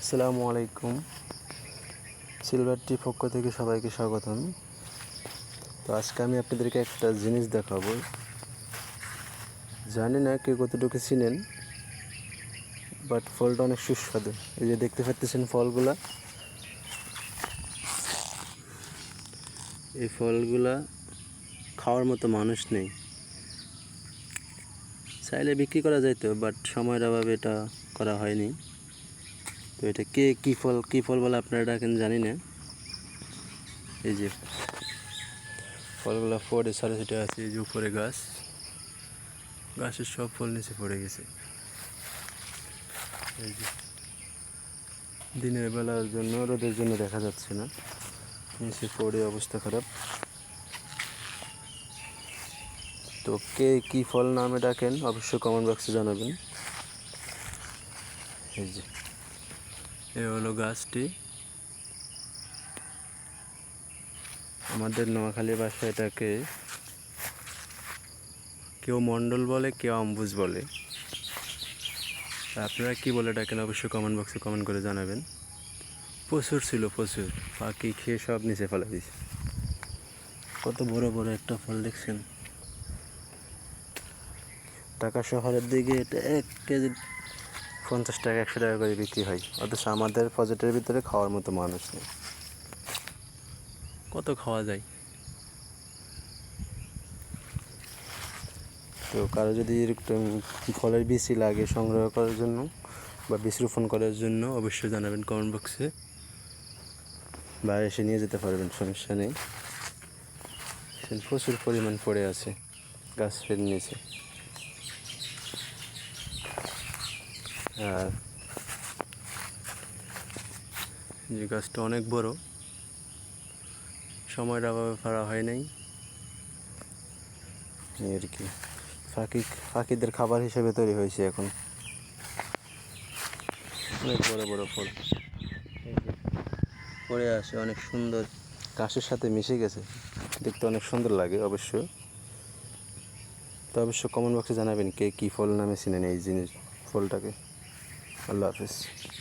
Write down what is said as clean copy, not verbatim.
আসসালামু আলাইকুম। সিলভার টি পক্ষ থেকে সবাইকে স্বাগতম। তো আজকে আমি আপনাদেরকে একটা জিনিস দেখাবো। জানি না কে কতটুকু চিনেন, বাট ফলটা অনেক সুস্বাদু। এই যে দেখতে পাচ্ছেন ফলগুলা, এই ফলগুলা খাওয়ার মতো মানুষ নেই। চাইলে বিক্রি করা যাইতো, বাট সময়ের অভাবে এটা করা হয়নি। তো এটা কী ফল বলে আপনারা ডাকেন জানি না। এই যে ফলগুলো পড়ে সাড়ে ছিটে আছে, এই যে উপরে গাছের সব ফল নিচে পড়ে গেছে। এই যে দিনের বেলার জন্য, রোদের জন্য দেখা যাচ্ছে না, নিচে পড়ে অবস্থা খারাপ। তো কে কী ফল নামে ডাকেন অবশ্যই কমেন্ট বক্সে জানাবেন। এই যে এ হলো গাছটি। আমাদের নোয়াখালী ভাষায় এটাকে কেউ মণ্ডল বলে, কেউ অম্বুজ বলে। আপনারা কী বলে ডাকেন অবশ্যই কমেন্ট বক্সে কমেন্ট করে জানাবেন। প্রচুর ছিল, প্রচুর পাখি খেয়ে সব নিচে ফেলা দিয়েছে। কত বড় বড় একটা ফল দেখছেন। ঢাকা শহরের দিকে এটা 1 কেজি 50 টাকা 100 টাকা করে বিক্রি হয়, অথচ আমাদের বাজেটের ভিতরে খাওয়ার মতো মানুষ নেই। কত খাওয়া যায়? তো কারো যদি এরকম ফলের বীজই লাগে সংগ্রহ করার জন্য বা বীজ রোপণ করার জন্য অবশ্যই জানাবেন কমেন্ট বক্সে, বা এসে নিয়ে যেতে পারবেন, সমস্যা নেই। প্রচুর পরিমাণ পড়ে আছে গাছের নিচে। আর যে গাছটা অনেক বড়, সময়ের অভাবে পারা হয় নাই আর কি। পাখিদের খাবার হিসেবে তৈরি হয়েছে এখন। অনেক বড় বড় ফল পড়ে আসে, অনেক সুন্দর, ঘাসের সাথে মিশে গেছে, দেখতে অনেক সুন্দর লাগে অবশ্য। তো অবশ্যই কমেন্ট বক্সে জানাবেন কে কী ফল নামে চিনেন এই ফলটাকে। আল্লাহ হাফেজ।